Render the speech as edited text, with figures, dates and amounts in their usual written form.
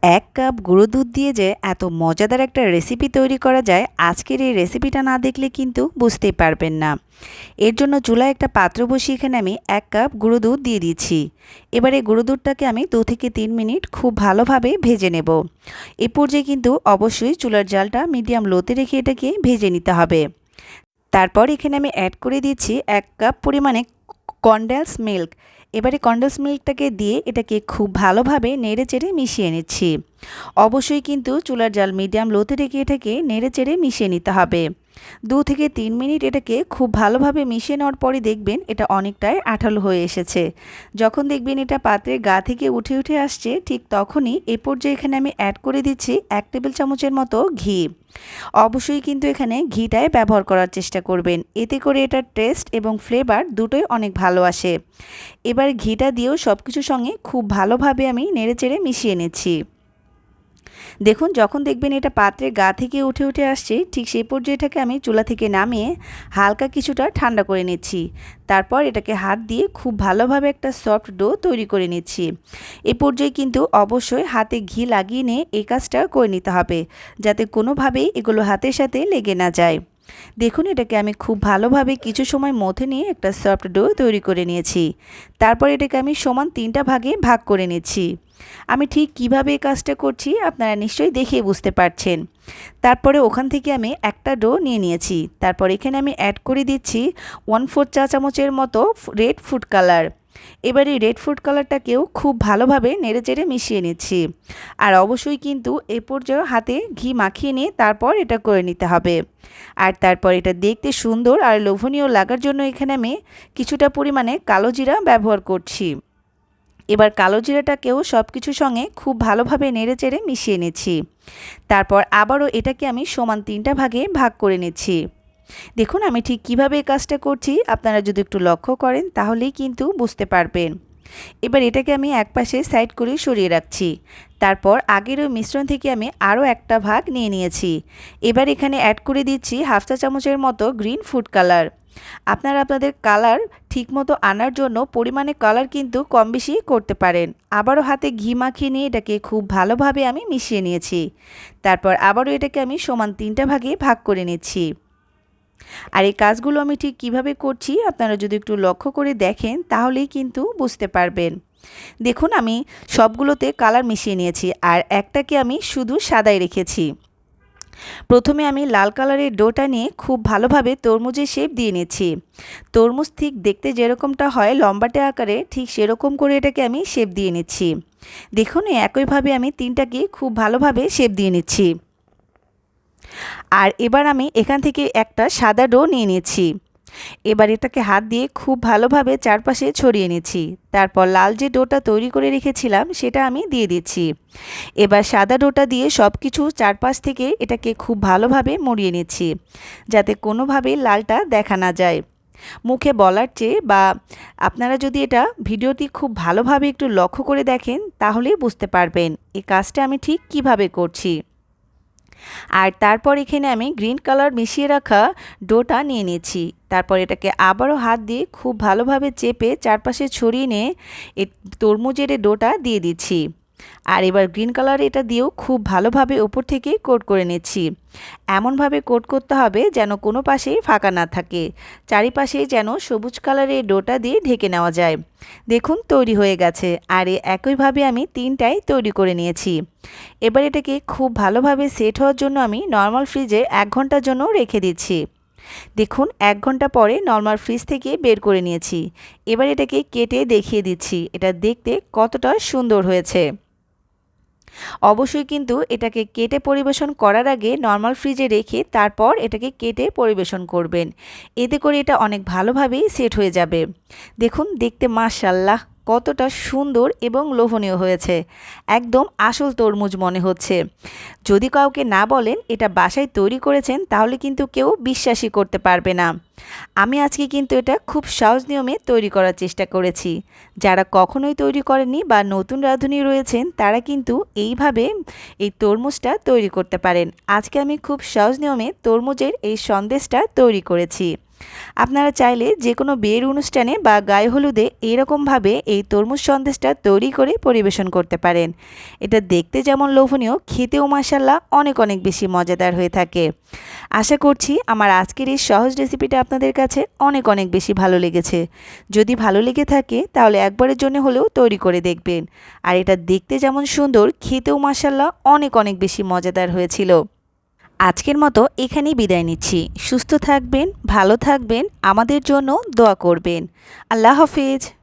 এক কাপ গুঁড়ো দুধ দিয়ে যে এত মজাদার একটা রেসিপি তৈরি করা যায়, আজকের এই রেসিপিটা না দেখলে কিন্তু বুঝতেই পারবেন না। এর জন্য চুলায় একটা পাত্র বসিয়ে এখানে আমি 1 কাপ গুঁড়ো দুধ দিয়ে দিচ্ছি। এবারে গুঁড়ো দুধটাকে আমি 2 থেকে 3 মিনিট খুব ভালোভাবে ভেজে নেব। এ পর্যায়ে কিন্তু অবশ্যই চুলার জালটা মিডিয়াম লোতে রেখে এটাকে ভেজে নিতে হবে। তারপর এখানে আমি অ্যাড করে দিচ্ছি 1 কাপ পরিমাণে কনডেন্স মিল্ক। এবারে কনডেন্স মিল্কটাকে দিয়ে এটাকে খুব ভালোভাবে নেড়েচেড়ে মিশিয়ে নিচ্ছি। অবশ্যই কিন্তু চুলার জাল মিডিয়াম লোতে রেখে এটাকে নেড়েচেড়ে মিশিয়ে নিতে হবে। 2 থেকে 3 মিনিট এটাকে খুব ভালোভাবে মিশিয়ে নেওয়ার পরে দেখবেন এটা অনেকটাই আঠালো হয়ে এসেছে। যখন দেখবেন এটা পাত্রের গা থেকে উঠে উঠে আসছে, ঠিক তখনই এ পর্যায়ে এখানে আমি অ্যাড করে দিচ্ছি 1 টেবিল চামচের মতো ঘি। অবশ্যই কিন্তু এখানে ঘিটাই ব্যবহার করার চেষ্টা করবেন, এতে করে এটার টেস্ট এবং ফ্লেভার দুটোই অনেক ভালো আসে। এবার ঘিটা দিয়েও সব কিছুর সঙ্গে খুব ভালোভাবে আমি নেড়েচেড়ে মিশিয়ে নিচ্ছি। দেখুন, যখন দেখবেন এটা পাত্রের গা থেকে উঠে উঠে আসছে, ঠিক সেই পর্যায়েটাকে আমি চুলা থেকে নামিয়ে হালকা কিছুটা ঠান্ডা করে নিচ্ছি। তারপর এটাকে হাত দিয়ে খুব ভালোভাবে একটা সফট ডো তৈরি করে নিচ্ছি। এ পর্যায়ে কিন্তু অবশ্যই হাতে ঘি লাগিয়ে নিয়ে এই কাজটা করে নিতে হবে, যাতে কোনোভাবেই এগুলো হাতের সাথে লেগে না যায়। দেখুন, এটাকে আমি খুব ভালোভাবে কিছু সময় মথে নিয়ে একটা সফট ডো তৈরি করে নিয়েছি। তারপর এটাকে আমি সমান 3টা ভাগে ভাগ করে নিচ্ছি। আমি ঠিক কিভাবে এই কাজটা করছি আপনারা নিশ্চয়ই দেখে বুঝতে পারছেন। তারপরে ওখান থেকে আমি একটা ডো নিয়ে নিয়েছি। তারপর এখানে আমি অ্যাড করে দিচ্ছি 1/4 চা চামচের মতো রেড ফুড কালার। এবার এই রেড ফুড কালারটাকেও খুব ভালোভাবে নেড়েচেড়ে মিশিয়ে নিচ্ছি। আর অবশ্যই কিন্তু এ পর্যায়ে হাতে ঘি মাখিয়ে নিয়ে তারপর এটা করে নিতে হবে। আর তারপর এটা দেখতে সুন্দর আর লোভনীয় লাগার জন্য এখানে আমি কিছুটা পরিমাণে কালো জিরা ব্যবহার করছি। এবার কালো জিরাটাকেও সব কিছুর সঙ্গে খুব ভালোভাবে নেড়েচেড়ে মিশিয়ে নিচ্ছি। তারপর আবারও এটাকে আমি সমান 3টা ভাগে ভাগ করে নিচ্ছি। দেখুন, আমি ঠিক কিভাবে এই কাজটা করছি আপনারা যদি একটু লক্ষ্য করেন তাহলেই কিন্তু বুঝতে পারবেন। এবার এটাকে আমি একপাশে সাইড করে সরিয়ে রাখছি। তারপর আগের ওই মিশ্রণ থেকে আমি আরও একটা ভাগ নিয়ে নিয়েছি। এবার এখানে অ্যাড করে দিচ্ছি 1/2 চা চামচের মতো গ্রিন ফুড কালার। আপনারা আপনাদের কালার ঠিকমতো আনার জন্য পরিমাণে কালার কিন্তু কম বেশি করতে পারেন। আবারও হাতে ঘি মাখিয়ে নিয়ে এটাকে খুব ভালোভাবে আমি মিশিয়ে নিয়েছি। তারপর আবারও এটাকে আমি সমান 3টা ভাগে ভাগ করে নিচ্ছি। আর এই কাজগুলো আমি ঠিক কিভাবে করছি আপনারা যদি একটু লক্ষ্য করে দেখেন তাহলেই কিন্তু বুঝতে পারবেন। দেখুন, আমি সবগুলোতে কালার মিশিয়ে নিয়েছি আর একটাকে আমি শুধু সাদাই রেখেছি। প্রথমে আমি লাল কালারের ডোটা নিয়ে খুব ভালোভাবে তরমুজের শেপ দিয়ে নিচ্ছি। তরমুজ ঠিক দেখতে যেরকমটা হয় লম্বাটে আকারে, ঠিক সেরকম করে এটাকে আমি শেপ দিয়ে নিচ্ছি। দেখুন, একইভাবে আমি 3টাকে খুব ভালোভাবে শেপ দিয়ে নিচ্ছি। আর এবার আমি এখান থেকে একটা সাদা ডো নিয়ে নিচ্ছি। এবার এটাকে হাত দিয়ে খুব ভালোভাবে চারপাশে ছড়িয়ে নিচ্ছি। তারপর লাল যে ডোটা তৈরি করে রেখেছিলাম সেটা আমি দিয়ে দিচ্ছি। এবার সাদা ডোটা দিয়ে সব কিছু চারপাশ থেকে এটাকে খুব ভালোভাবে মুড়িয়ে নিচ্ছি, যাতে কোনোভাবেই লালটা দেখা না যায়। মুখে বলার চেয়ে বা আপনারা যদি এটা ভিডিওটি খুব ভালোভাবে একটু লক্ষ্য করে দেখেন তাহলেই বুঝতে পারবেন এই কাজটা আমি ঠিক কিভাবে করছি। আর তারপর এখানে আমি গ্রিন কালার মিশিয়ে রাখা ডোটা নিয়ে নিচ্ছি। তারপর এটাকে আবারও হাত দিয়ে খুব ভালোভাবে চেপে চারপাশে ছড়িয়ে নিয়ে তরমুজের ডোটা দিয়ে দিচ্ছি। আর এবার গ্রিন কালার এটা দিয়েও খুব ভালোভাবে ওপর থেকে কোট করে নিচ্ছি। এমনভাবে কোট করতে হবে যেন কোনো পাশেই ফাঁকা না থাকে, চারিপাশে যেন সবুজ কালারের ডোটা দিয়ে ঢেকে নেওয়া যায়। দেখুন, তৈরি হয়ে গেছে। আর একইভাবে আমি 3টাই তৈরি করে নিয়েছি। এবার এটাকে খুব ভালোভাবে সেট হওয়ার জন্য আমি নর্মাল ফ্রিজে 1 ঘন্টার জন্য রেখে দিচ্ছি। দেখুন, 1 ঘন্টা পরে নর্মাল ফ্রিজ থেকে বের করে নিয়েছি। এবার এটাকে কেটে দেখিয়ে দিচ্ছি এটা দেখতে কতটা সুন্দর হয়েছে। অবশ্যই কিন্তু এটাকে কেটে পরিবেশন করার আগে নর্মাল ফ্রিজে রেখে তারপর এটাকে কেটে পরিবেশন করবেন। এতে করে এটা অনেক ভালোভাবেই সেট হয়ে যাবে। দেখুন, দেখতে মাশাআল্লাহ কতটা সুন্দর এবং লোভনীয় হয়েছে। একদম আসল তরমুজ মনে হচ্ছে। যদি কাউকে না বলেন এটা বাসায় তৈরি করেছেন তাহলে কিন্তু কেউ বিশ্বাসই করতে পারবে না। আমি আজকে কিন্তু এটা খুব সহজ নিয়মে তৈরি করার চেষ্টা করেছি। যারা কখনোই তৈরি করেননি বা নতুন রাঁধুনি রয়েছেন তারা কিন্তু এইভাবে এই তরমুজটা তৈরি করতে পারেন। আজকে আমি খুব সহজ নিয়মে তরমুজের এই সন্দেশটা তৈরি করেছি। আপনারা চাইলে যে কোনো বিয়ের অনুষ্ঠানে বা গায়ে হলুদে এইরকমভাবে এই তরমুজ সন্দেশটা তৈরি করে পরিবেশন করতে পারেন। এটা দেখতে যেমন লোভনীয়, খেতেও মাশাআল্লাহ অনেক অনেক বেশি মজাদার হয়ে থাকে। আশা করছি আমার আজকের এই সহজ রেসিপিটা আপনাদের কাছে অনেক অনেক বেশি ভালো লেগেছে। যদি ভালো লেগে থাকে তাহলে একবারের জন্য হলেও তৈরি করে দেখবেন। আর এটা দেখতে যেমন সুন্দর, খেতেও মাশাআল্লাহ অনেক অনেক বেশি মজাদার হয়েছিল। আজকের মতো এখানেই বিদায় নিচ্ছি। সুস্থ থাকবেন, ভালো থাকবেন, আমাদের জন্য দোয়া করবেন। আল্লাহ হাফেজ।